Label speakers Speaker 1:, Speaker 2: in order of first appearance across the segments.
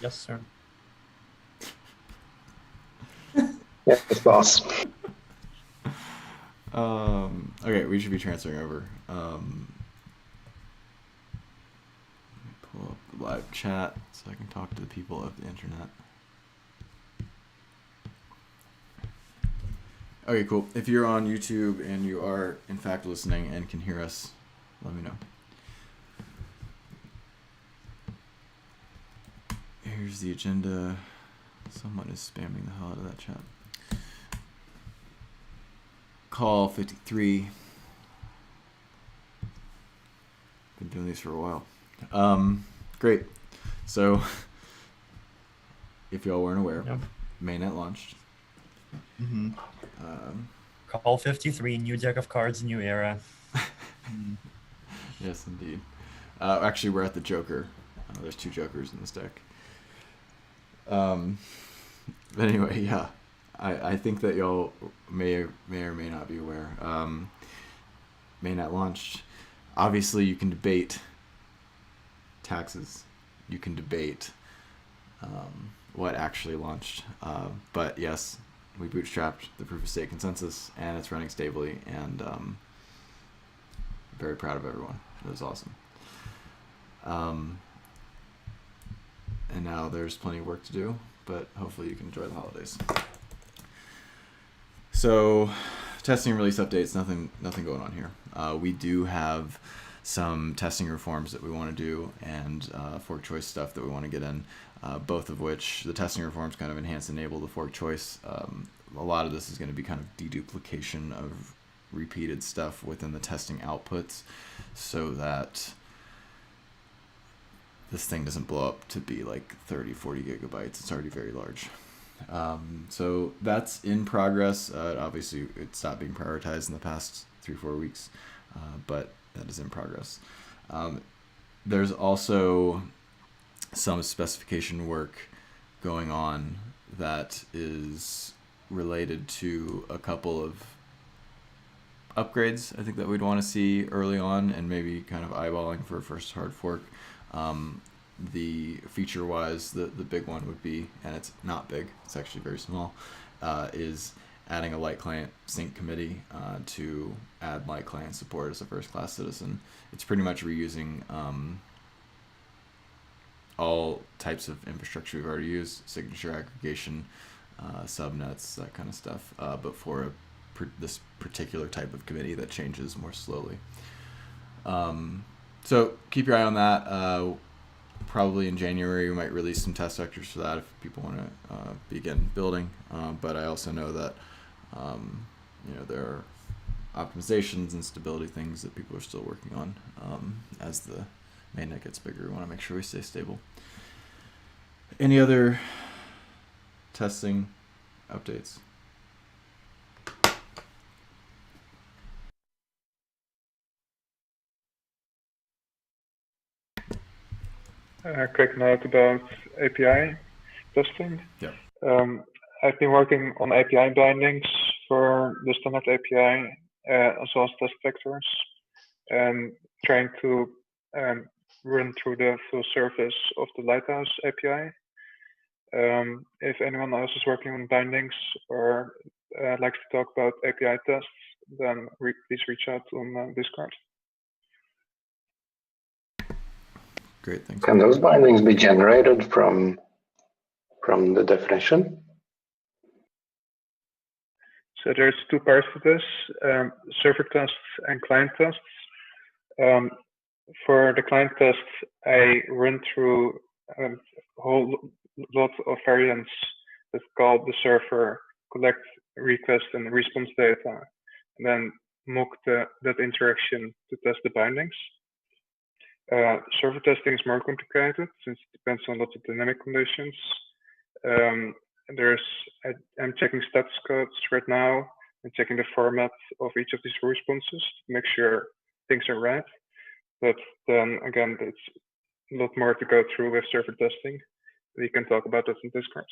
Speaker 1: Yes, sir.
Speaker 2: Yes, boss.
Speaker 3: Okay, we should be transferring over. Let me pull up the live chat so I can talk to the people of the internet. Okay, cool. If you're on YouTube and you are in fact listening and can hear us, let me know. Here's the agenda. Someone is spamming the hell out of that chat. Call 53. Been doing these for a while. Great. So, if y'all weren't aware,
Speaker 1: Yep.
Speaker 3: mainnet launched.
Speaker 2: Mm-hmm.
Speaker 1: Call 53, new deck of cards, new era.
Speaker 3: Yes, indeed. Actually, we're at the Joker. There's 2 Jokers in this deck. But anyway, yeah. I think that y'all may or may not be aware. Mainnet launched. Obviously, you can debate taxes. You can debate what actually launched. But yes, we bootstrapped the proof of stake consensus, and it's running stably, and very proud of everyone. It was awesome. And now there's plenty of work to do, but hopefully you can enjoy the holidays. So, testing and release updates, nothing going on here. We do have some testing reforms that we want to do, and fork choice stuff that we want to get in, both of which the testing reforms kind of enhance and enable the fork choice. A lot of this is going to be kind of deduplication of repeated stuff within the testing outputs, so that this thing doesn't blow up to be like 30-40 gigabytes. It's already very large. So that's in progress. Obviously, it stopped being prioritized in the past 3-4 weeks, but that is in progress. There's also some specification work going on that is related to a couple of upgrades I think that we'd want to see early on, and maybe kind of eyeballing for a first hard fork. The feature-wise, the big one would be, and it's not big, it's actually very small, is adding a light client sync committee to add light client support as a first-class citizen. It's pretty much reusing all types of infrastructure we've already used, signature aggregation, subnets, that kind of stuff, but for this particular type of committee that changes more slowly. So keep your eye on that. Probably in January we might release some test vectors for that if people want to begin building. But I also know that there are optimizations and stability things that people are still working on. As the mainnet gets bigger, we want to make sure we stay stable. Any other testing updates?
Speaker 4: Quick note about API testing.
Speaker 3: Yeah.
Speaker 4: I've been working on API bindings for the standard API as well as test vectors, and trying to run through the full service of the Lighthouse API. If anyone else is working on bindings or likes to talk about API tests, then please reach out on Discord.
Speaker 3: Great, thanks.
Speaker 2: Can those bindings be generated from the definition?
Speaker 4: So there's 2 parts to this, server tests and client tests. For the client tests, I run through a whole lot of variants that call the server, collect request and response data, and then mock that interaction to test the bindings. Server testing is more complicated since it depends on lots of dynamic conditions. I'm checking status codes right now and checking the format of each of these responses to make sure things are right. But then again, it's a lot more to go through with server testing. We can talk about that in Discord.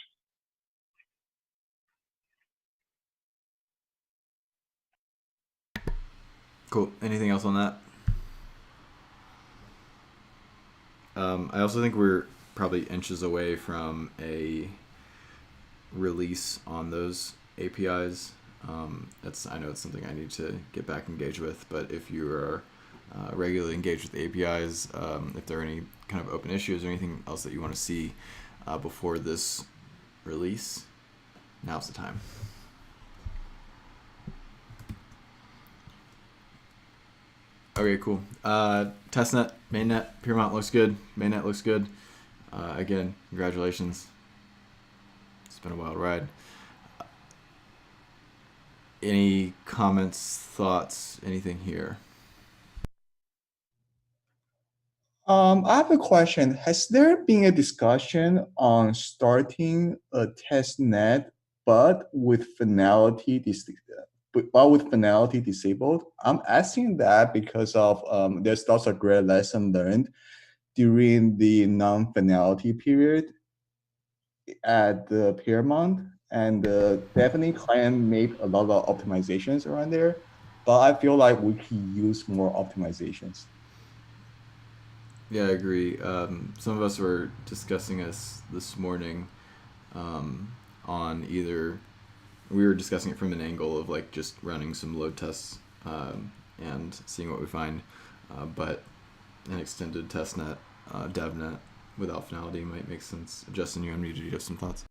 Speaker 3: Cool. Anything else on that? I also think we're probably inches away from a release on those APIs. I know it's something I need to get back engaged with, but if you are regularly engaged with the APIs, if there are any kind of open issues or anything else that you want to see before this release, now's the time. Okay, cool. Testnet, mainnet, Piermont looks good. Mainnet looks good. Again, congratulations. It's been a wild ride. Any comments, thoughts, anything here?
Speaker 5: I have a question. Has there been a discussion on starting a test net, but with finality disabled? I'm asking that because of there's lots of great lesson learned during the non-finality period at the Piermont, and definitely client made a lot of optimizations around there, but I feel like we could use more optimizations.
Speaker 3: Yeah, I agree. Some of us were discussing this morning on either we were discussing it from an angle of like just running some load tests and seeing what we find, but an extended testnet, devnet without finality might make sense. Justin, you have some thoughts?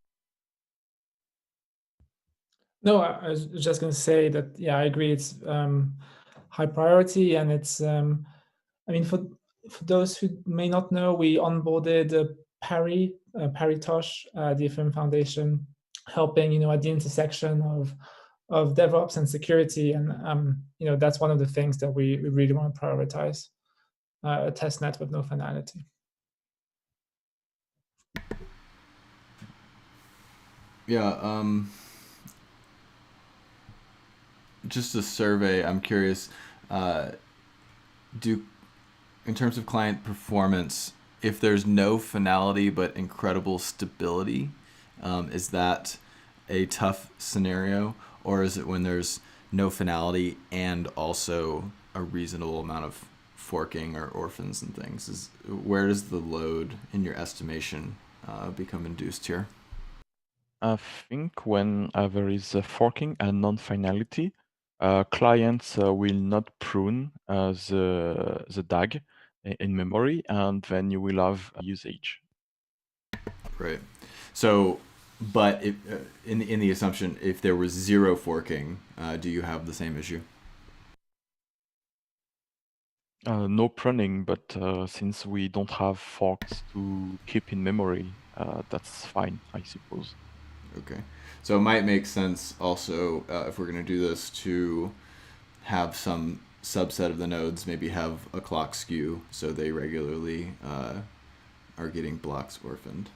Speaker 6: No, I was just going to say that, yeah, I agree. It's high priority, and it's, I mean, for those who may not know, we onboarded Paritosh, the Ethereum Foundation, helping, at the intersection of DevOps and security. And, that's one of the things that we really want to prioritize, a testnet with no finality.
Speaker 3: Yeah, just a survey, I'm curious, in terms of client performance, if there's no finality but incredible stability, is that a tough scenario? Or is it when there's no finality and also a reasonable amount of forking or orphans and things? Where does the load in your estimation become induced here?
Speaker 7: I think when there is a forking and non-finality, clients will not prune the DAG in memory, and then you will have usage.
Speaker 3: Right. So, but if, in the assumption, if there was zero forking, do you have the same issue?
Speaker 7: No pruning, but since we don't have forks to keep in memory, that's fine, I suppose.
Speaker 3: Okay. So it might make sense also, if we're going to do this, to have some subset of the nodes maybe have a clock skew, so they regularly are getting blocks orphaned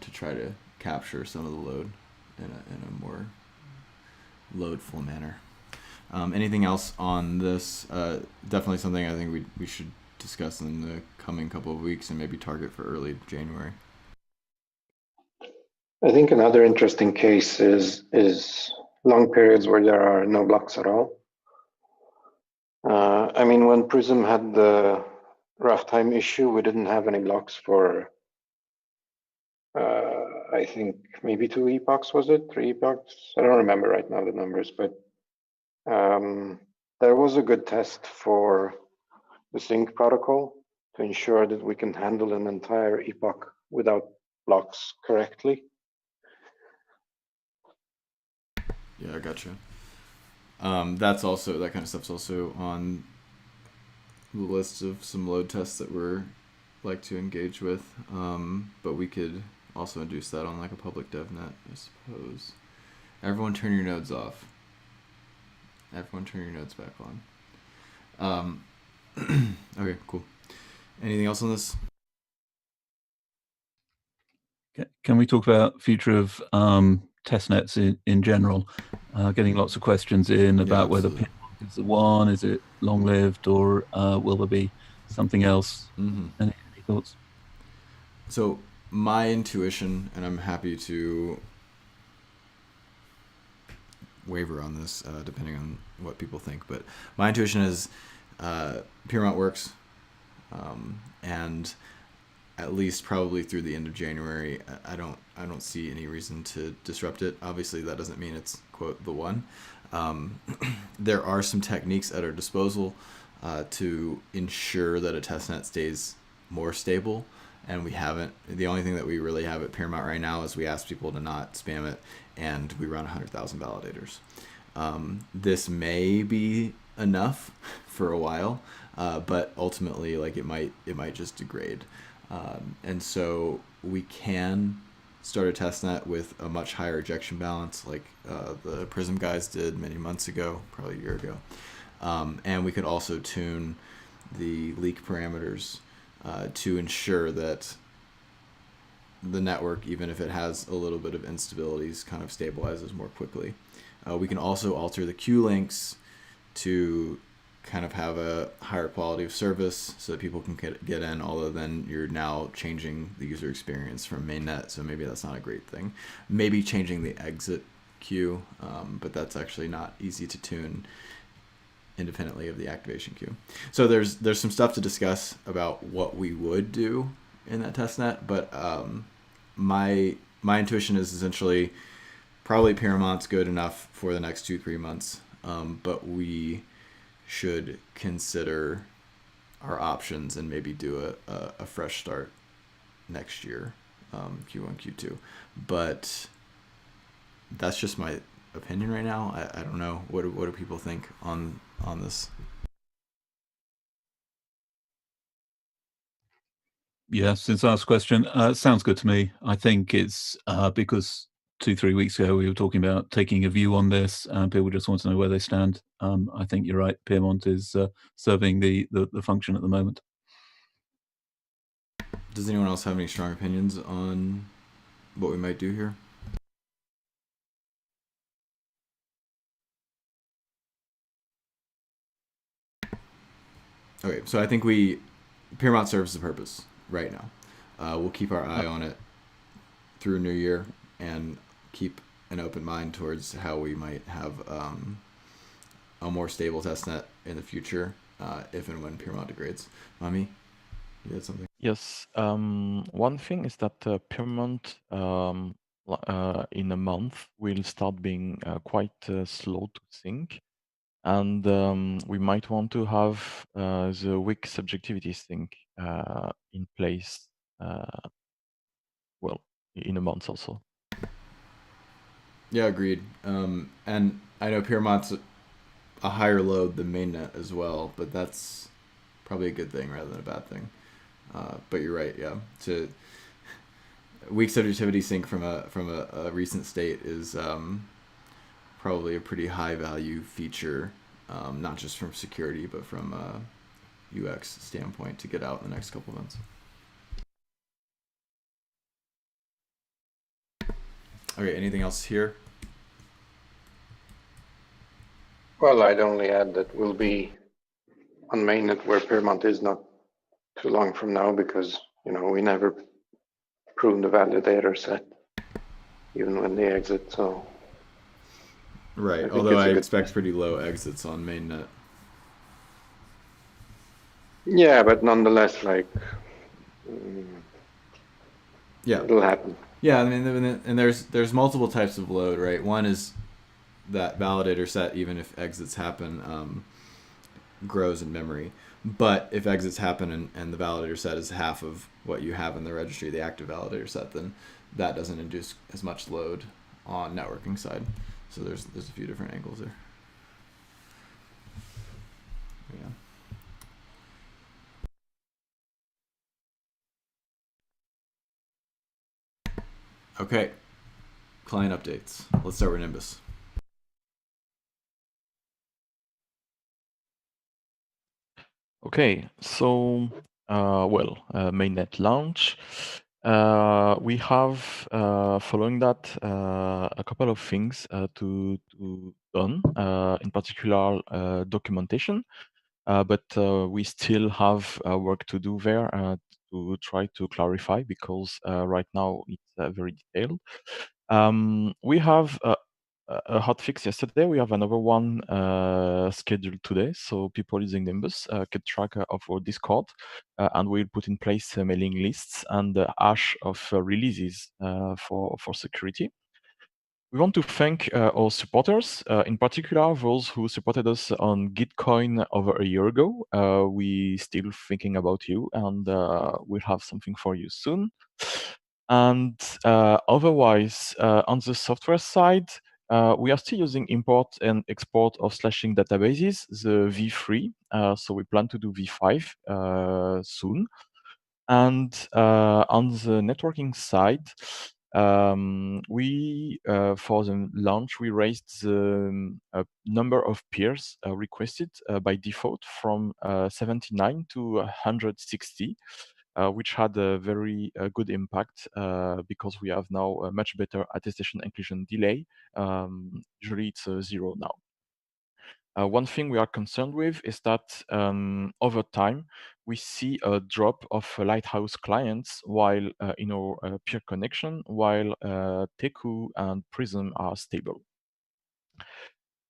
Speaker 3: to try to capture some of the load in a more loadful manner. Anything else on this? Definitely something I think we should discuss in the coming couple of weeks and maybe target for early January.
Speaker 2: I think another interesting case is long periods where there are no blocks at all. I mean, when Prism had the rough time issue, we didn't have any blocks for, I think maybe 2 epochs, was it? 3 epochs? I don't remember right now the numbers, but there was a good test for the sync protocol to ensure that we can handle an entire epoch without blocks correctly.
Speaker 3: Yeah, I gotcha. That kind of stuff's also on the list of some load tests that we're like to engage with. But we could also induce that on like a public DevNet, I suppose. Everyone turn your nodes off. Everyone turn your nodes back on. Okay, cool. Anything else on this?
Speaker 8: Can we talk about future of testnets in general? Getting lots of questions in about whether Piermont is the one, is it long-lived, or will there be something else?
Speaker 3: Mm-hmm.
Speaker 8: Any thoughts?
Speaker 3: So my intuition, and I'm happy to waver on this, depending on what people think. But my intuition is Piermont works, and at least probably through the end of January, I don't see any reason to disrupt it. Obviously, that doesn't mean it's quote the one. There are some techniques at our disposal to ensure that a testnet stays more stable, and we haven't. The only thing that we really have at Piermont right now is we ask people to not spam it, and we run 100,000 validators. This may be enough for a while, but ultimately, like it might just degrade. And so we can start a testnet with a much higher ejection balance, like the Prism guys did many months ago, probably a year ago. And we could also tune the leak parameters to ensure that the network, even if it has a little bit of instabilities, kind of stabilizes more quickly. We can also alter the queue links to kind of have a higher quality of service so that people can get in, although then you're now changing the user experience from mainnet, so maybe that's not a great thing. Maybe changing the exit queue, but that's actually not easy to tune independently of the activation queue. So there's some stuff to discuss about what we would do in that testnet, but my intuition is essentially probably Piermont's good enough for the next 2-3 months, but we should consider our options and maybe do a fresh start next year, Q1, Q2. But that's just my opinion right now. I don't know. What do people think on this?
Speaker 8: Yeah, since I asked the question, sounds good to me. I think it's because 2-3 weeks ago we were talking about taking a view on this, and people just want to know where they stand. I think you're right. Piermont is serving the function at the moment.
Speaker 3: Does anyone else have any strong opinions on what we might do here? Okay, so I think Piermont serves the purpose right now. We'll keep our eye on it through New Year and keep an open mind towards how we might have a more stable testnet in the future, if and when Piermont degrades. Mami, you had something?
Speaker 7: Yes. One thing is that Piermont in a month will start being quite slow to sync. And we might want to have the weak subjectivity sync in place, well, in a month also.
Speaker 3: Yeah, agreed. And I know Piermont's a higher load than mainnet as well, but that's probably a good thing rather than a bad thing. But you're right, yeah. To weak subjectivity sync from a recent state is probably a pretty high value feature, not just from security, but from a UX standpoint to get out in the next couple of months. Okay, anything else here?
Speaker 2: Well, I'd only add that we'll be on mainnet where Piermont is not too long from now, because we never prune the validator set even when they exit. So
Speaker 3: right, although I expect pretty low exits on mainnet.
Speaker 2: Yeah, but nonetheless,
Speaker 3: yeah,
Speaker 2: it'll happen.
Speaker 3: Yeah, I mean, and there's multiple types of load, right? One is that validator set, even if exits happen, grows in memory. But if exits happen and the validator set is half of what you have in the registry, the active validator set, then that doesn't induce as much load on networking side. So there's a few different angles there. Yeah. Okay, client updates. Let's start with Nimbus.
Speaker 7: Okay, so mainnet launch. We have following that a couple of things to done. In particular, documentation. But we still have work to do there to try to clarify, because right now it's very detailed. We have a hot fix yesterday. We have another one scheduled today. So people using Nimbus keep track of our Discord, and we'll put in place mailing lists and the hash of releases for security. We want to thank our supporters, in particular those who supported us on Gitcoin over a year ago. We still thinking about you, and we'll have something for you soon. And otherwise, on the software side, we are still using import and export of slashing databases, the V3. So we plan to do V5 soon. And on the networking side, we for the launch we raised the number of peers requested by default from 79 to 160, which had a very good impact because we have now a much better attestation inclusion delay. Usually it's 0 now. One thing we are concerned with is that over time, we see a drop of Lighthouse clients while in our peer connection, while Teku and Prism are stable.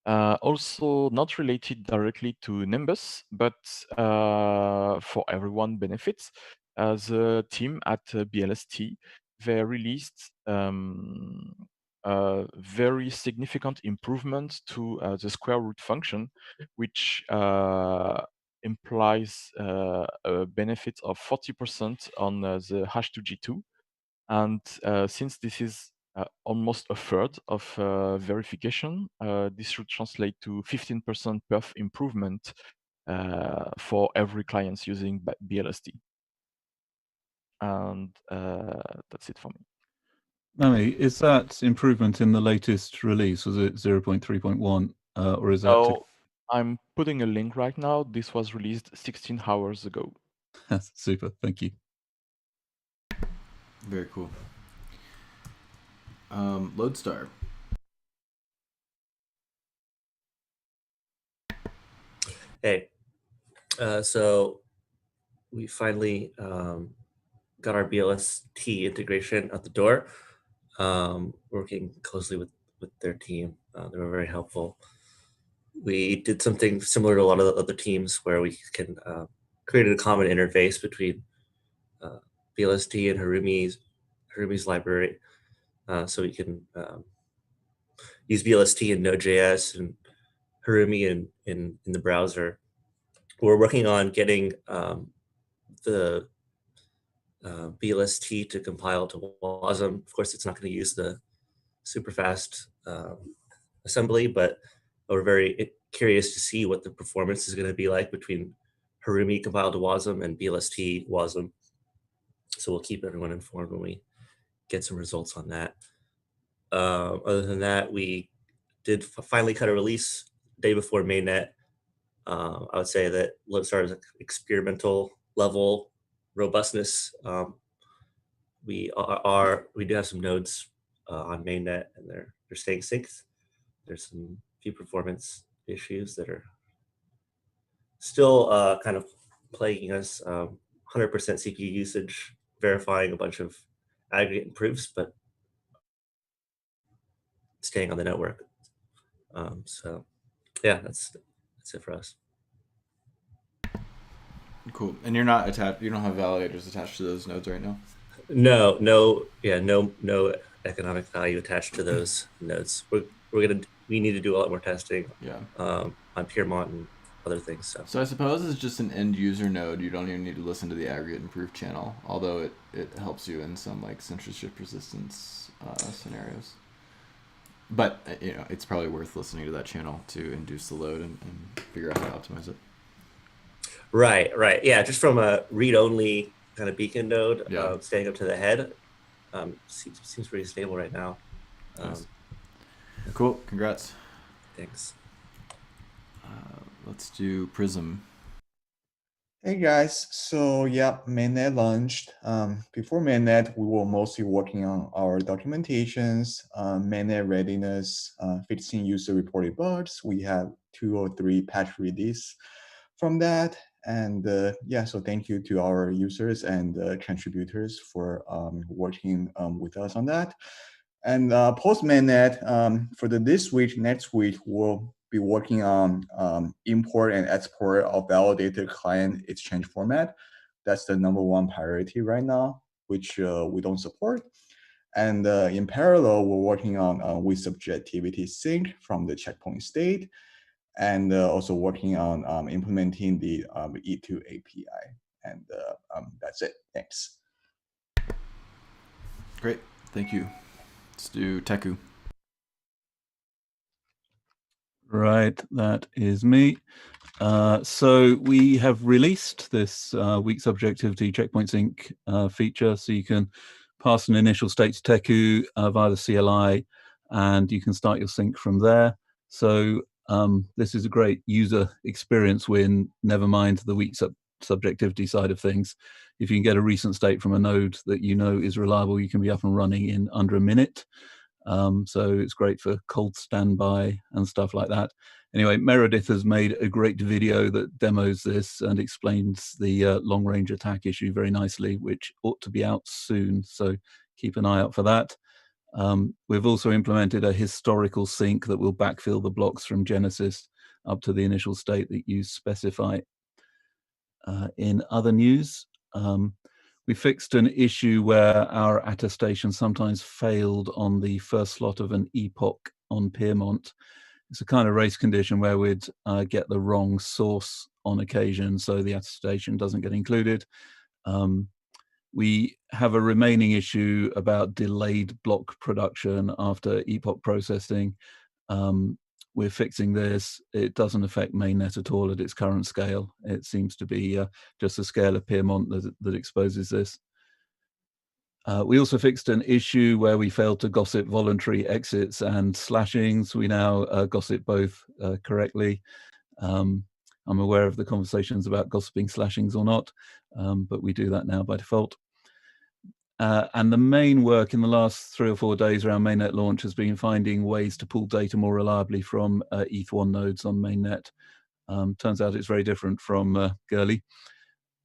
Speaker 7: Also not related directly to Nimbus, but for everyone benefits, the team at BLST, they released a very significant improvement to the square root function, which implies a benefit of 40% on the hash2G2. And since this is almost a third of verification, this should translate to 15% perf improvement for every client using BLST. And that's it for me.
Speaker 8: Mami, is that improvement in the latest release? Was it 0.3.1 or is that?
Speaker 7: Oh, I'm putting a link right now. This was released 16 hours ago.
Speaker 8: That's super. Thank you.
Speaker 3: Very cool. Lodestar.
Speaker 9: Hey, so we finally got our BLST integration out the door. Working closely with their team, they were very helpful. We did something similar to a lot of the other teams where we can create a common interface between BLST and Harumi's library, so we can use BLST in Node.js and Harumi in the browser. We're working on getting the BLST to compile to WASM. Of course, it's not going to use the super fast assembly, but we're very curious to see what the performance is going to be like between Harumi compiled to WASM and BLST WASM. So we'll keep everyone informed when we get some results on that. Other than that, we did finally cut a release day before mainnet. I would say that Lodestar is experimental level robustness. We do have some nodes on mainnet, and they're staying synced. There's some few performance issues that are still kind of plaguing us. 100% CPU usage, verifying a bunch of aggregate proofs, but staying on the network. So yeah, that's it for us.
Speaker 3: Cool. And you're not attached. You don't have validators attached to those nodes right now.
Speaker 9: No economic value attached to those nodes. We need to do a lot more testing.
Speaker 3: Yeah.
Speaker 9: On Piermont and other things.
Speaker 3: So I suppose it's just an end user node. You don't even need to listen to the aggregate and proof channel, although it helps you in some like censorship resistance scenarios. But it's probably worth listening to that channel to induce the load and figure out how to optimize it.
Speaker 9: Right. Yeah, just from a read-only kind of beacon node, staying up to the head, seems pretty stable right now.
Speaker 3: Nice. Cool. Congrats.
Speaker 9: Thanks.
Speaker 3: Let's do Prism.
Speaker 5: Hey guys, so yeah, mainnet launched. Before mainnet, we were mostly working on our documentations, mainnet readiness, fixing user reported bugs. We have 2 or 3 patch releases from that. And so thank you to our users and contributors for working with us on that. And post mainnet, for this week, next week, we'll be working on import and export of validated client exchange format. That's the #1 priority right now, which we don't support. And in parallel, we're working on with subjectivity sync from the checkpoint state, and also working on implementing the Eth2.0 API. And that's it. Thanks.
Speaker 3: Great, thank you. Let's do Teku.
Speaker 8: Right, that is me. So we have released this week's Objectivity Checkpoint Sync feature, so you can pass an initial state to Teku via the CLI, and you can start your sync from there. So this is a great user experience win, never mind the weak subjectivity side of things. If you can get a recent state from a node that you know is reliable, you can be up and running in under a minute. So it's great for cold standby and stuff like that. Anyway, Meredith has made a great video that demos this and explains the long-range attack issue very nicely, which ought to be out soon. So keep an eye out for that. We've also implemented a historical sync that will backfill the blocks from Genesis up to the initial state that you specify. In other news, we fixed an issue where our attestation sometimes failed on the first slot of an epoch on Piermont. It's a kind of race condition where we'd get the wrong source on occasion, so the attestation doesn't get included. We have a remaining issue about delayed block production after epoch processing. We're fixing this. It doesn't affect mainnet at all at its current scale. It seems to be just the scale of Piermont that exposes this. We also fixed an issue where we failed to gossip voluntary exits and slashings. We now gossip both correctly. I'm aware of the conversations about gossiping slashings or not, but we do that now by default. And the main work in the last 3 or 4 days around mainnet launch has been finding ways to pull data more reliably from ETH1 nodes on mainnet. Turns out it's very different from Gurley.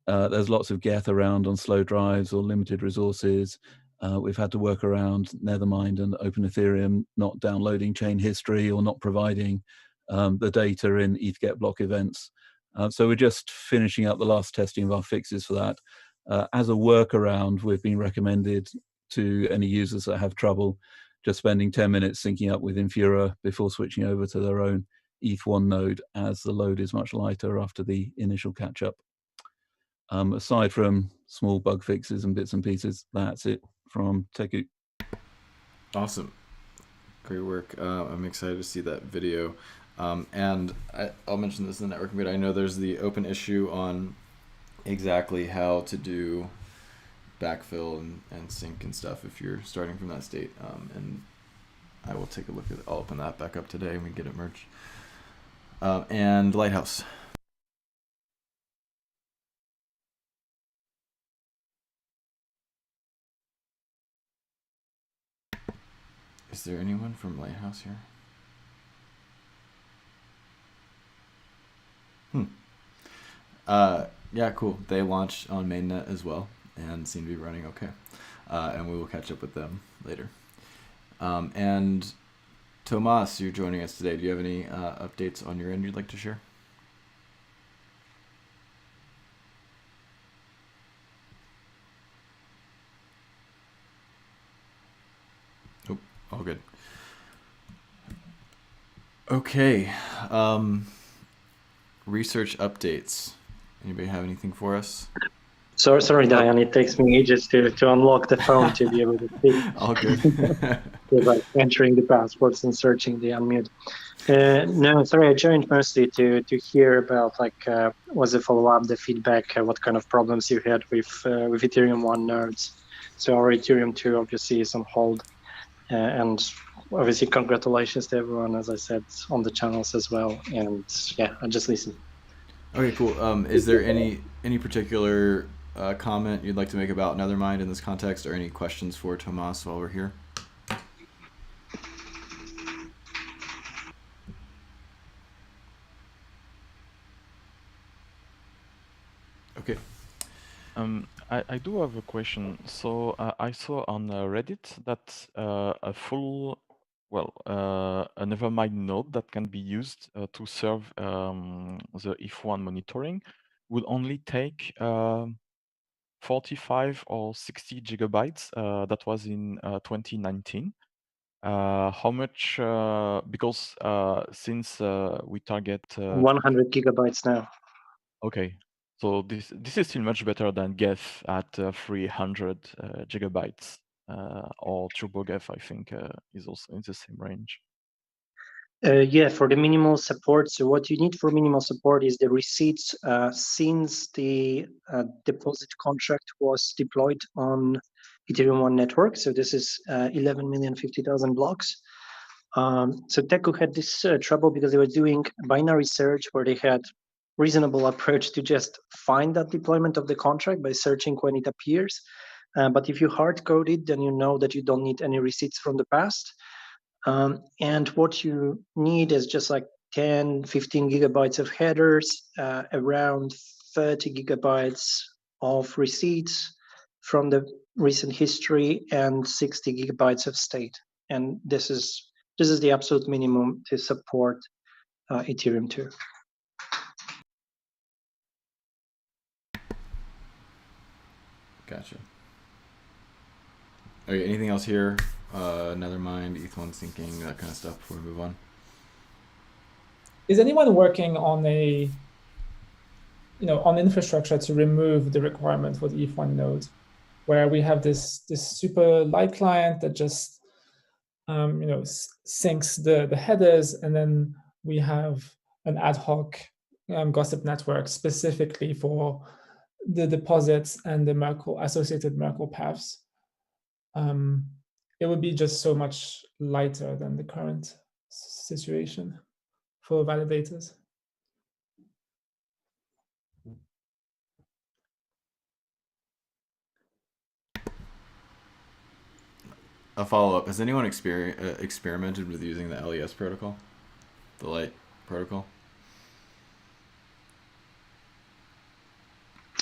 Speaker 8: There's lots of geth around on slow drives or limited resources. We've had to work around Nethermind and Open Ethereum not downloading chain history or not providing the data in ETH-GET block events. So we're just finishing up the last testing of our fixes for that. As a workaround, we've been recommended to any users that have trouble just spending 10 minutes syncing up with Infura before switching over to their own ETH1 node, as the load is much lighter after the initial catch-up. Aside from small bug fixes and bits and pieces, that's it from Teku.
Speaker 3: Awesome. Great work. I'm excited to see that video. And I'll mention this in the networking bit. I know there's the open issue on exactly how to do backfill and sync and stuff if you're starting from that state. And I will take a look at it. I'll open that back up today and we get it merged. And Lighthouse. Is there anyone from Lighthouse here? Yeah, cool. They launched on mainnet as well and seem to be running okay. And we will catch up with them later. And Tomas, you're joining us today. Do you have any updates on your end you'd like to share? Oh, all good. Okay. Research updates. Anybody have anything for us?
Speaker 10: Sorry, Diane. It takes me ages to unlock the phone to be able to speak.
Speaker 3: All good.
Speaker 10: Like entering the passwords and searching the unmute. No, sorry. I joined mostly to hear about was the follow-up, the feedback, what kind of problems you had with Ethereum 1 nodes. So our Ethereum 2 obviously is on hold, and obviously congratulations to everyone, as I said, on the channels as well. And yeah, I just listen.
Speaker 3: Okay, cool. Is there any particular comment you'd like to make about Nethermind in this context, or any questions for Tomas while we're here? Okay.
Speaker 7: I do have a question. So I saw on Reddit that a full, a Nevermind node that can be used to serve the Eth2.0 monitoring would only take 45 or 60 gigabytes. That was in 2019. How much? Because since we target
Speaker 10: 100 gigabytes now.
Speaker 7: okay, so this is still much better than Geth at 300 gigabytes, or TurboGeth, I think, is also in the same range.
Speaker 10: Yeah, for the minimal support. So what you need for minimal support is the receipts since the deposit contract was deployed on Ethereum 1 network. So this is 11,050,000 blocks. So Teku had this trouble because they were doing binary search where they had reasonable approach to just find that deployment of the contract by searching when it appears. But if you hard code it, then you know that you don't need any receipts from the past. And what you need is just like 10, 15 gigabytes of headers, around 30 gigabytes of receipts from the recent history, and 60 gigabytes of state. And this is the absolute minimum to support Ethereum 2.
Speaker 3: Gotcha. Okay, anything else here? Nethermind, ETH1 syncing, that kind of stuff before we move on.
Speaker 6: Is anyone working on on infrastructure to remove the requirement for the Eth2.0 node, where we have this super light client that just syncs the headers, and then we have an ad hoc gossip network specifically for the deposits and the associated Merkle paths? It would be just so much lighter than the current situation for validators.
Speaker 3: A follow-up. Has anyone experimented with using the LES protocol? The Light protocol?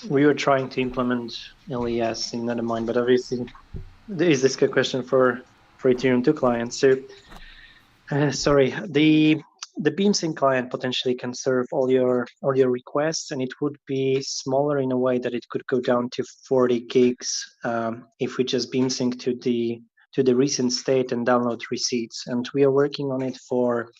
Speaker 10: We were trying to implement LES in Nethermind, but obviously is this a question for Ethereum 2 clients? So sorry, the BeamSync client potentially can serve all your requests, and it would be smaller in a way that it could go down to 40 gigs if we just BeamSync to the recent state and download receipts. And we are working on it for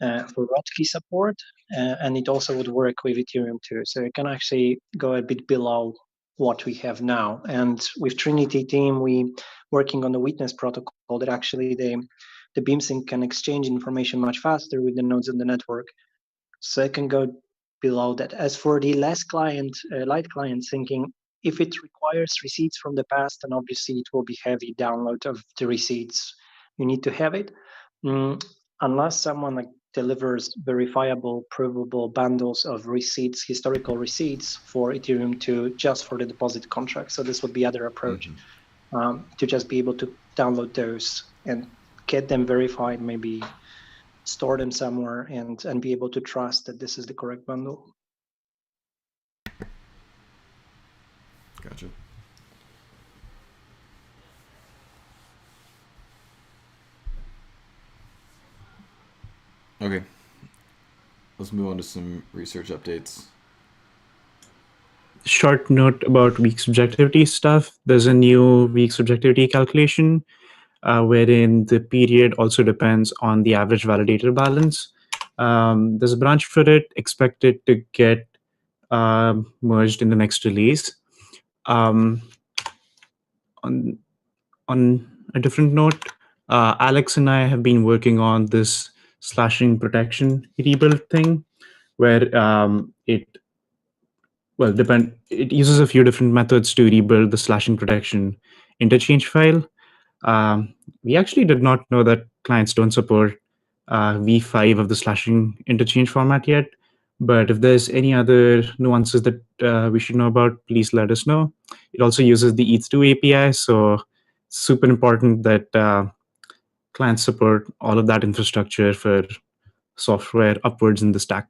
Speaker 10: rotkey support, and it also would work with Ethereum 2. So it can actually go a bit below what we have now. And with Trinity team, we working on the witness protocol that actually the BeamSync can exchange information much faster with the nodes in the network. So it can go below that. As for the light client syncing, if it requires receipts from the past, then obviously it will be heavy download of the receipts. You need to have it. Unless someone delivers verifiable, provable bundles of receipts, historical receipts for Ethereum 2 just for the deposit contract. So this would be other approach to just be able to download those and get them verified, maybe store them somewhere and be able to trust that this is the correct bundle.
Speaker 3: Gotcha. Okay. Let's move on to some research updates.
Speaker 11: Short note about weak subjectivity stuff. There's a new weak subjectivity calculation wherein the period also depends on the average validator balance. There's a branch for it expected to get merged in the next release. On a different note, Alex and I have been working on this slashing protection rebuild thing, where it uses a few different methods to rebuild the slashing protection interchange file. We actually did not know that clients don't support v5 of the slashing interchange format yet. But if there's any other nuances that we should know about, please let us know. It also uses the Eth2 API, so super important that clients support all of that infrastructure for software upwards in the stack.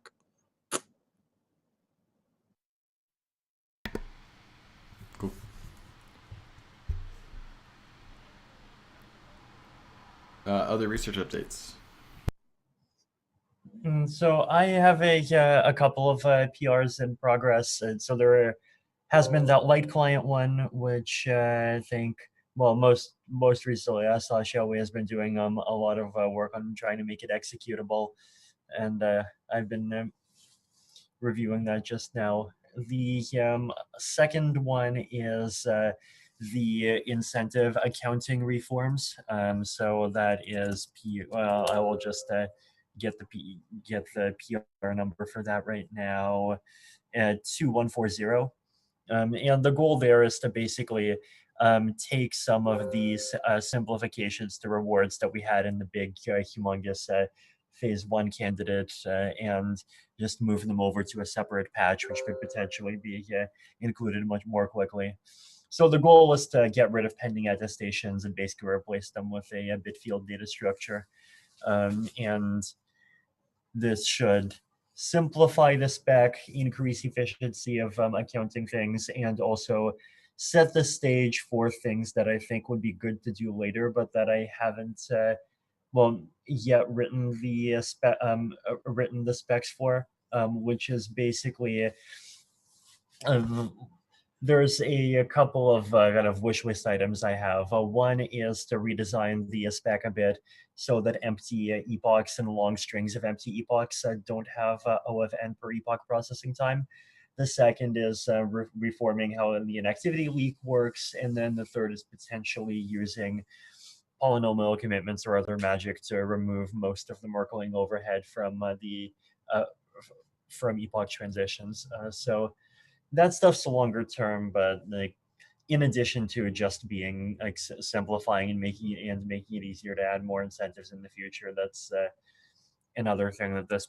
Speaker 3: Other research updates.
Speaker 1: So I have a couple of PRs in progress, and so there has been that light client one, which I think, well, most recently I saw Xiaowei has been doing a lot of work on trying to make it executable, and I've been reviewing that just now. The second one is the incentive accounting reforms. So that is I will just get the PR number for that right now at 2140. And the goal there is to basically take some of these simplifications to rewards that we had in the big, humongous phase 1 candidate and just move them over to a separate patch, which could potentially be included much more quickly. So the goal is to get rid of pending attestations and basically replace them with a Bitfield data structure. And this should simplify the spec, increase efficiency of accounting things, and also set the stage for things that I think would be good to do later, but that I haven't yet written the specs for, which is basically there's a couple of kind of wish list items I have. One is to redesign the spec a bit so that empty epochs and long strings of empty epochs don't have OFN per epoch processing time. The second is reforming how the inactivity leak works. And then the third is potentially using polynomial commitments or other magic to remove most of the Merkling overhead from from epoch transitions. So that stuff's longer term, but like in addition to just being like simplifying and making it easier to add more incentives in the future, that's another thing that this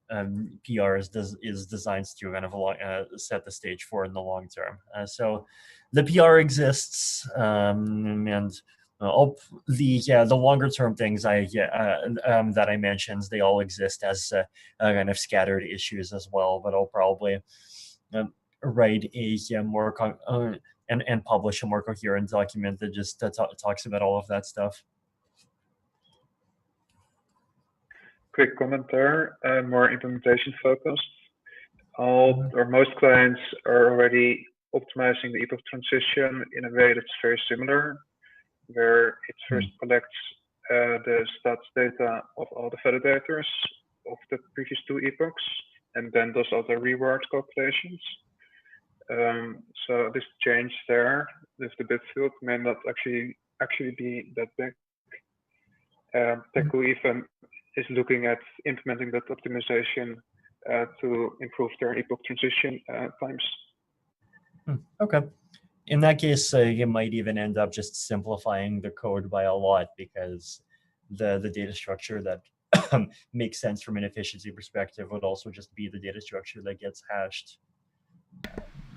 Speaker 1: PR is designed to kind of set the stage for in the long term. So the PR exists, and the longer term things that I mentioned, they all exist as kind of scattered issues as well. But I'll probably write a more and publish a more coherent document that just talks about all of that stuff.
Speaker 4: Quick comment there, more implementation focused. All or most clients are already optimizing the epoch transition in a way that's very similar, where it first collects the stats data of all the validators of the previous 2 epochs, and then does all the reward calculations. So this change there with the Bitfield may not actually be that big. Teku even is looking at implementing that optimization to improve their epoch transition times.
Speaker 1: Okay. In that case, you might even end up just simplifying the code by a lot, because the data structure that makes sense from an efficiency perspective would also just be the data structure that gets hashed.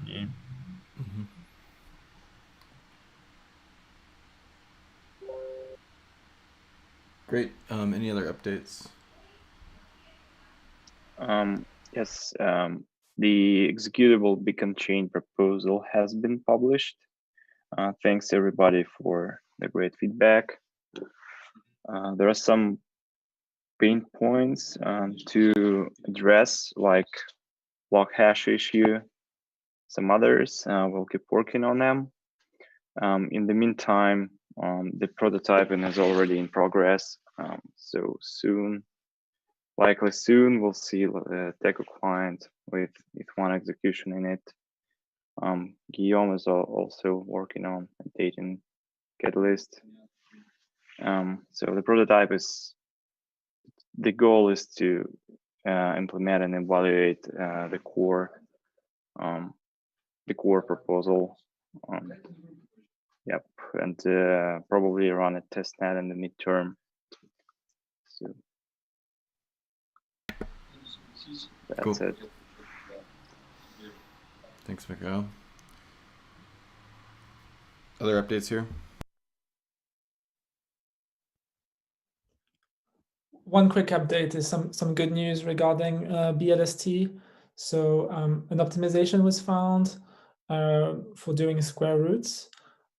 Speaker 1: Yeah.
Speaker 3: Mm-hmm. Great. Any other updates?
Speaker 12: Yes, the executable beacon chain proposal has been published. Thanks everybody for the great feedback. There are some pain points to address, like block hash issue, some others. We'll keep working on them. In the meantime, the prototyping is already in progress. So soon, likely soon, we'll see a Teku client with Eth1 execution in it. Guillaume is also working on updating Catalyst. So the prototype the goal is to implement and evaluate the core proposal. Yep, and probably run a testnet in the midterm. So that's it.
Speaker 3: Thanks, Mikhail. Other updates here?
Speaker 6: One quick update is some good news regarding BLST. So an optimization was found for doing square roots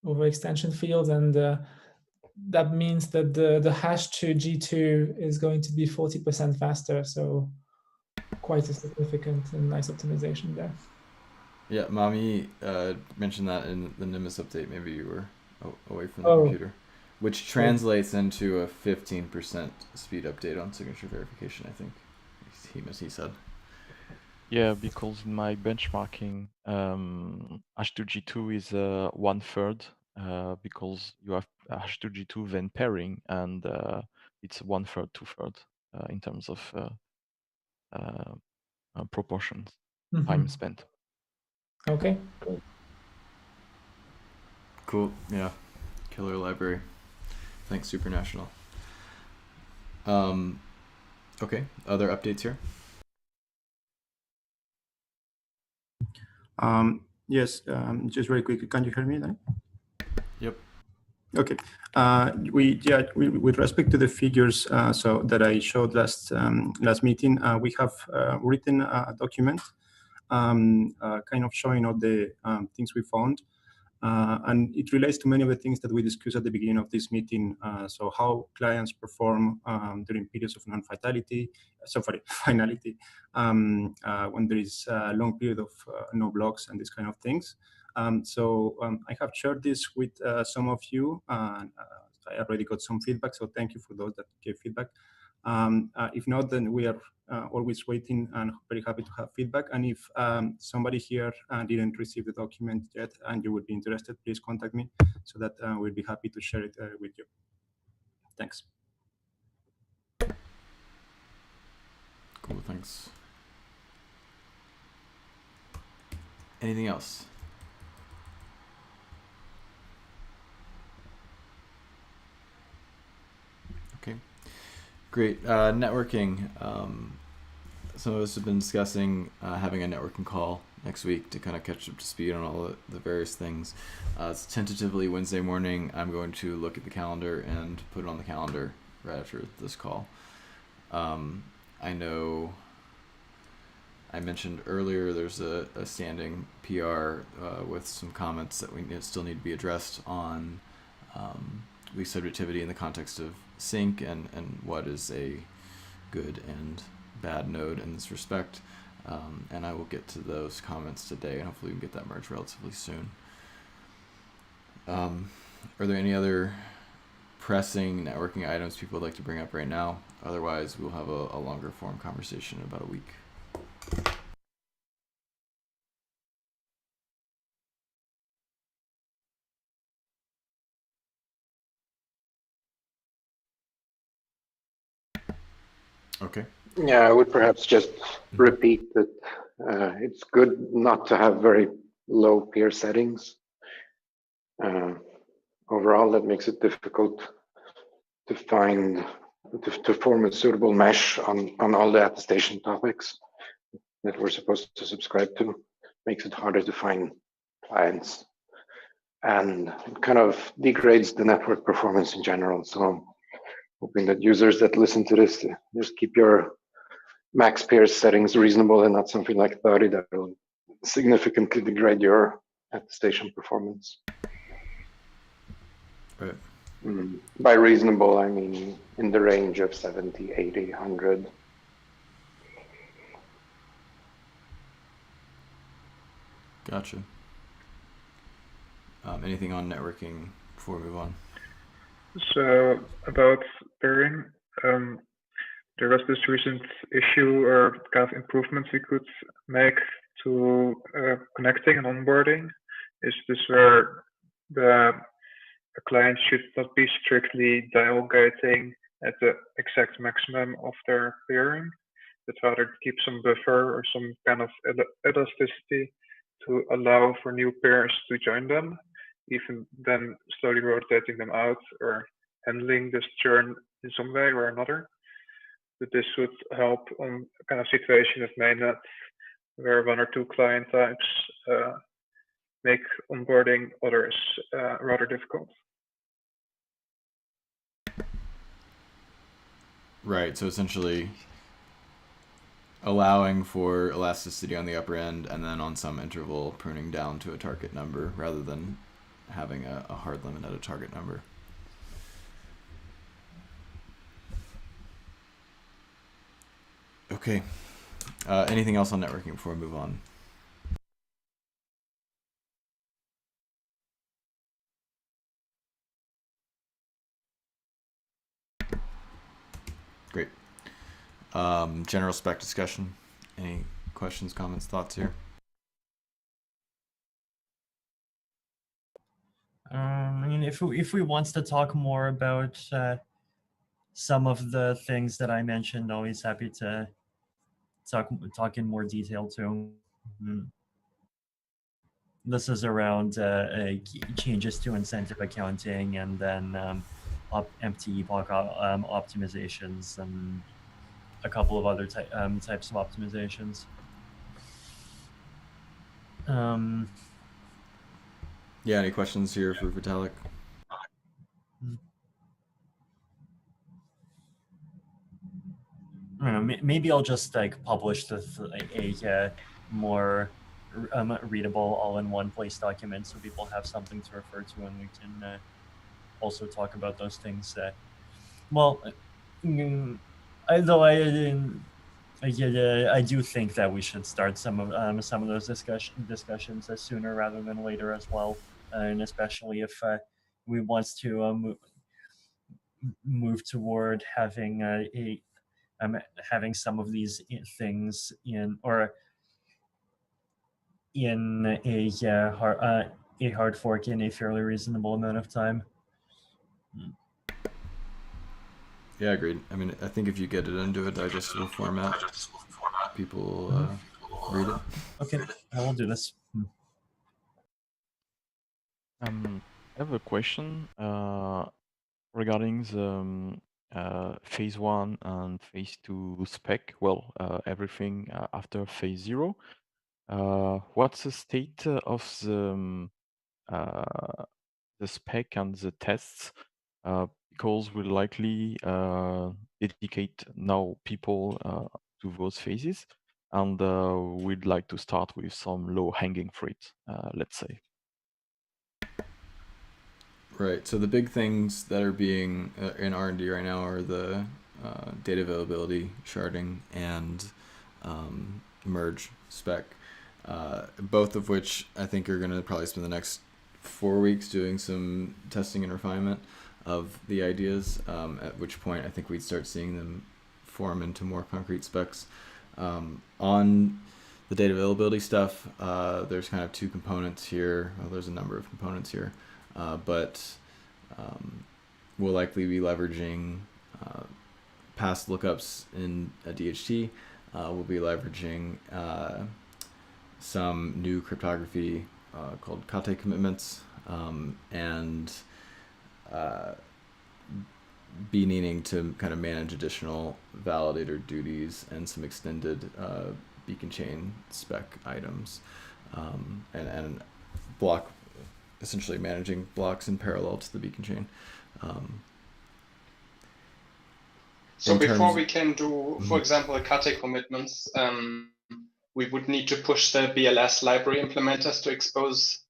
Speaker 6: over extension fields, and that means that the hash to G2 is going to be 40% faster. So quite a significant and nice optimization there.
Speaker 3: Yeah, Mami mentioned that in the Nimbus update. Maybe you were away from the computer, which translates into a 15% speed update on signature verification, I think he said.
Speaker 7: Yeah, because in my benchmarking, H2G2 is 1/3, because you have H2G2 then pairing, and it's 1/3, 2/3 in terms of proportions, time spent.
Speaker 6: Okay.
Speaker 3: Cool. Yeah. Killer library. Thanks, Supernational. Okay. Other updates here?
Speaker 11: Yes, just very quickly, can you hear me then?
Speaker 3: Yep.
Speaker 11: Okay. With respect to the figures, so that I showed last meeting, we have written a document, kind of showing all the things we found. And it relates to many of the things that we discussed at the beginning of this meeting. So how clients perform during periods of finality, when there is a long period of no blocks and these kind of things. I have shared this with some of you, and I already got some feedback, so thank you for those that gave feedback. If not, then we are always waiting and very happy to have feedback. And if somebody here didn't receive the document yet and you would be interested, please contact me so that we'll be happy to share it with you. Thanks.
Speaker 3: Cool, thanks. Anything else? Okay, great. Networking. Some of us have been discussing having a networking call next week to kind of catch up to speed on all the various things. It's tentatively Wednesday morning. I'm going to look at the calendar and put it on the calendar right after this call. I know I mentioned earlier there's a standing PR with some comments that we still need to be addressed on leak subjectivity in the context of sync and what is a good and bad node in this respect. And I will get to those comments today, and hopefully we can get that merged relatively soon. Are there any other pressing networking items people would like to bring up right now? Otherwise, we'll have a longer form conversation in about a week. Okay.
Speaker 2: Yeah, I would perhaps just repeat that it's good not to have very low peer settings. Overall, that makes it difficult to form a suitable mesh on all the attestation topics that we're supposed to subscribe to. Makes it harder to find clients, and it kind of degrades the network performance in general. So I'm hoping that users that listen to this just keep your max peer settings reasonable and not something like 30 that will significantly degrade your attestation performance.
Speaker 3: Right.
Speaker 2: By reasonable, I mean in the range of 70, 80, 100.
Speaker 3: Gotcha. Anything on networking before we move on?
Speaker 4: So about pairing, there was this recent issue or kind of improvements we could make to connecting and onboarding. Is this where the client should not be strictly dial gating at the exact maximum of their pairing, but rather keep some buffer or some kind of elasticity to allow for new pairs to join them, even then slowly rotating them out or handling this churn in some way or another. But this would help on kind of situation of mainnet where one or two client types make onboarding others rather difficult.
Speaker 3: Right, so essentially allowing for elasticity on the upper end and then on some interval pruning down to a target number rather than having a hard limit at a target number. Okay. Anything else on networking before we move on? Great. General spec discussion. Any questions, comments, thoughts here?
Speaker 1: I mean, if we wants to talk more about some of the things that I mentioned, always happy to talk in more detail too. This is around changes to incentive accounting, and then empty epoch optimizations, and a couple of other types of optimizations.
Speaker 3: Yeah, any questions here for Vitalik?
Speaker 1: I don't know, maybe I'll just like publish a more readable all-in-one place document so people have something to refer to, and we can also talk about those things. Well, although I do think that we should start some of those discussions sooner rather than later as well, and especially if we want to move toward having having some of these things in a hard fork in a fairly reasonable amount of time.
Speaker 3: Yeah, agreed. I mean, I think if you get it into a digestible format, people read it.
Speaker 1: Okay, I will do this.
Speaker 7: I have a question regarding the phase 1 and phase 2 spec. Well, everything after phase 0. What's the state of the spec and the tests? Because we'll likely dedicate now people to those phases, and we'd like to start with some low-hanging fruit, let's say.
Speaker 3: Right. So the big things that are being in R&D right now are the data availability, sharding, and merge spec, both of which I think are going to probably spend the next 4 weeks doing some testing and refinement of the ideas, at which point I think we'd start seeing them form into more concrete specs. On the data availability stuff, there's kind of two components here. Well, there's a number of components here. But we'll likely be leveraging past lookups in a DHT. We'll be leveraging some new cryptography called Kate commitments, and be needing to kind of manage additional validator duties and some extended beacon chain spec items, and block, essentially managing blocks in parallel to the beacon chain.
Speaker 13: So before we can do, for example, Kate commitments, we would need to push the BLS library implementers to expose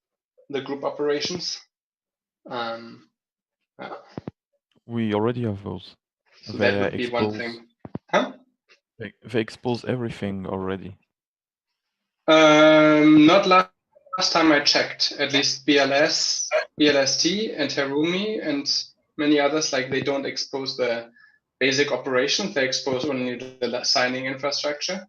Speaker 13: the group operations.
Speaker 7: We already have those.
Speaker 13: So that would be one thing. Huh?
Speaker 7: They expose everything already.
Speaker 13: Not last time I checked. At least BLS, BLST, and Harumi, and many others, like they don't expose the basic operations. They expose only the signing infrastructure.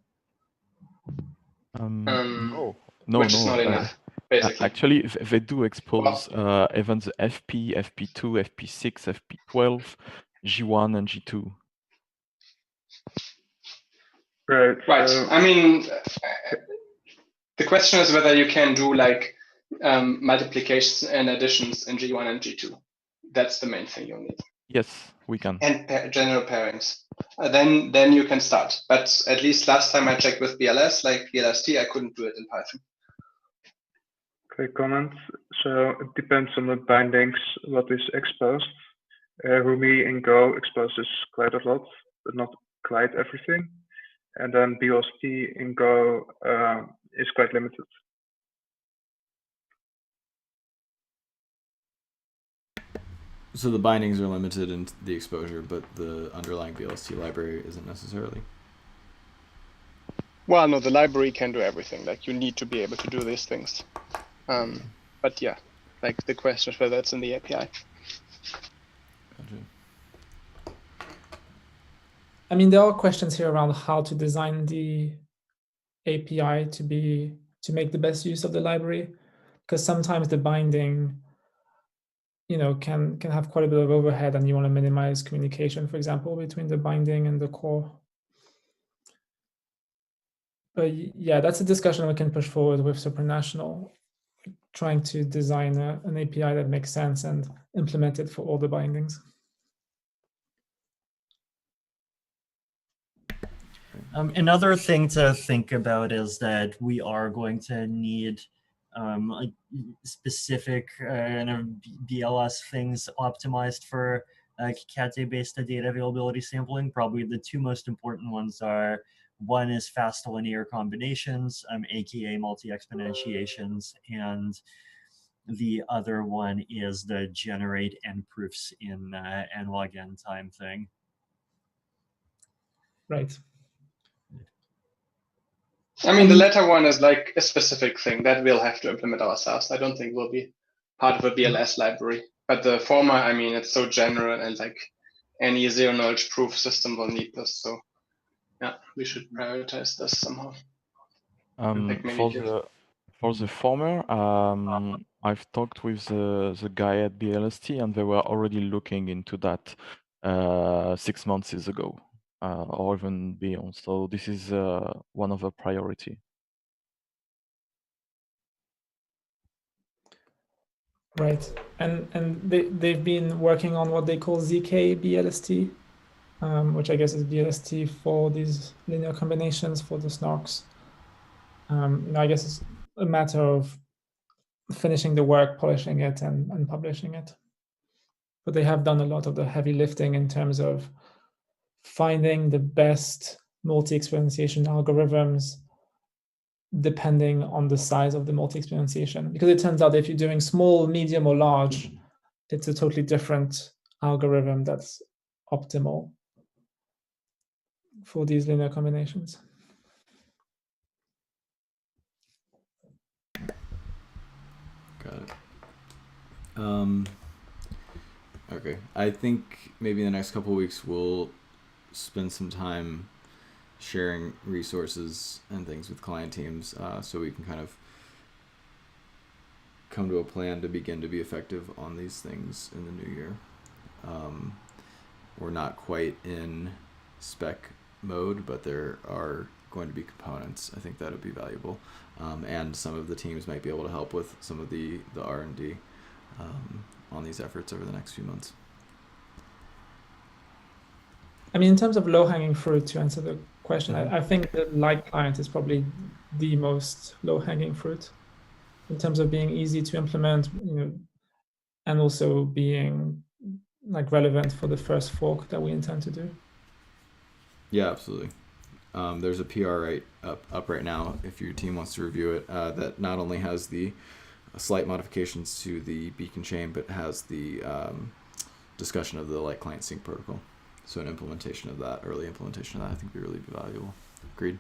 Speaker 7: No,
Speaker 13: which is not enough, basically.
Speaker 7: Actually, they do expose even the FP, FP2, FP6, FP12, G1, and G2.
Speaker 13: Right. I mean, the question is whether you can do like multiplications and additions in G1 and G2. That's the main thing you need.
Speaker 7: Yes, we can.
Speaker 13: And general pairings. Then you can start. But at least last time I checked with BLS, like BLST, I couldn't do it in Python.
Speaker 4: Okay, comment. So it depends on the bindings what is exposed. Rumi in Go exposes quite a lot, but not quite everything. And then BLST in Go is quite limited.
Speaker 3: So the bindings are limited in the exposure, but the underlying BLST library isn't necessarily.
Speaker 13: well, no, the library can do everything. Like you need to be able to do these things. But yeah, like the question is whether it's in the API.
Speaker 3: Gotcha.
Speaker 6: I mean, there are questions here around how to design the API to make the best use of the library, because sometimes the binding, can have quite a bit of overhead, and you want to minimize communication, for example, between the binding and the core. But yeah, that's a discussion we can push forward with Supranational, trying to design an API that makes sense and implement it for all the bindings.
Speaker 1: Another thing to think about is that we are going to need like specific BLS things optimized for Cat-based data availability sampling. Probably the two most important ones are, one is fast linear combinations, aka multi-exponentiations, and the other one is the generate n proofs in n log n time thing.
Speaker 6: Right.
Speaker 13: I mean, the latter one is like a specific thing that we'll have to implement ourselves. I don't think we'll be part of a BLS library. But the former, I mean, it's so general, and like any zero knowledge proof system will need this. So yeah, we should prioritize this somehow.
Speaker 7: For the former, I've talked with the guy at BLST, and they were already looking into that 6 months ago, or even beyond. So this is one of the priority.
Speaker 6: Right, and they've been working on what they call ZK BLST, which I guess is BLST for these linear combinations for the snarks. I guess it's a matter of finishing the work, polishing it, and publishing it. But they have done a lot of the heavy lifting in terms of finding the best multi-exponentiation algorithms depending on the size of the multi-exponentiation. Because it turns out if you're doing small, medium, or large, it's a totally different algorithm that's optimal for these linear combinations.
Speaker 3: Got it. Okay, I think maybe in the next couple of weeks we'll spend some time sharing resources and things with client teams, so we can kind of come to a plan to begin to be effective on these things in the new year. We're not quite in spec mode, but there are going to be components. I think that would be valuable, and some of the teams might be able to help with some of the R&D on these efforts over the next few months.
Speaker 6: I mean, in terms of low-hanging fruit, to answer the question, I think the light client is probably the most low-hanging fruit in terms of being easy to implement, and also being like relevant for the first fork that we intend to do.
Speaker 3: Yeah, absolutely. There's a PR up right now, if your team wants to review it, that not only has the slight modifications to the beacon chain, but has the discussion of the light client sync protocol. So an implementation of that, early implementation of that, I think would really be valuable. Agreed.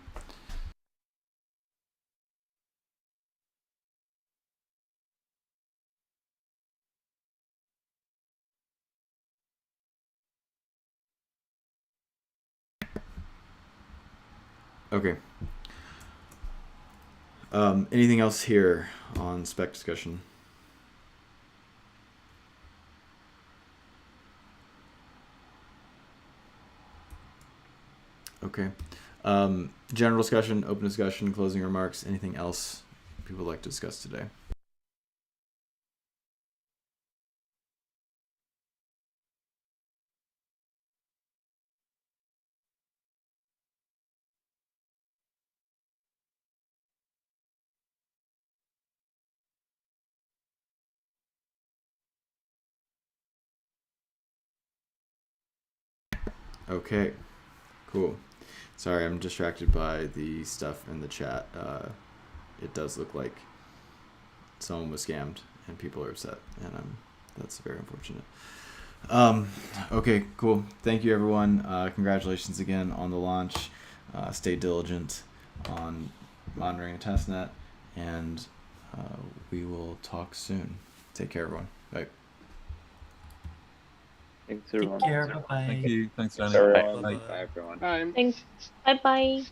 Speaker 3: Okay. Anything else here on spec discussion? Okay. General discussion, open discussion, closing remarks, anything else people would like to discuss today? Okay, cool. Sorry, I'm distracted by the stuff in the chat. It does look like someone was scammed and people are upset, and that's very unfortunate. Okay, cool. Thank you, everyone. Congratulations again on the launch. Stay diligent. on monitoring a testnet, and we will talk soon. Take care, everyone. Bye.
Speaker 12: Thanks,
Speaker 1: Take
Speaker 12: everyone.
Speaker 1: care. Bye bye.
Speaker 8: Thank you. Thanks, Danny.
Speaker 12: Thanks, everyone.
Speaker 8: Bye.
Speaker 12: Bye, everyone.
Speaker 13: Bye.
Speaker 14: Thanks. Bye bye.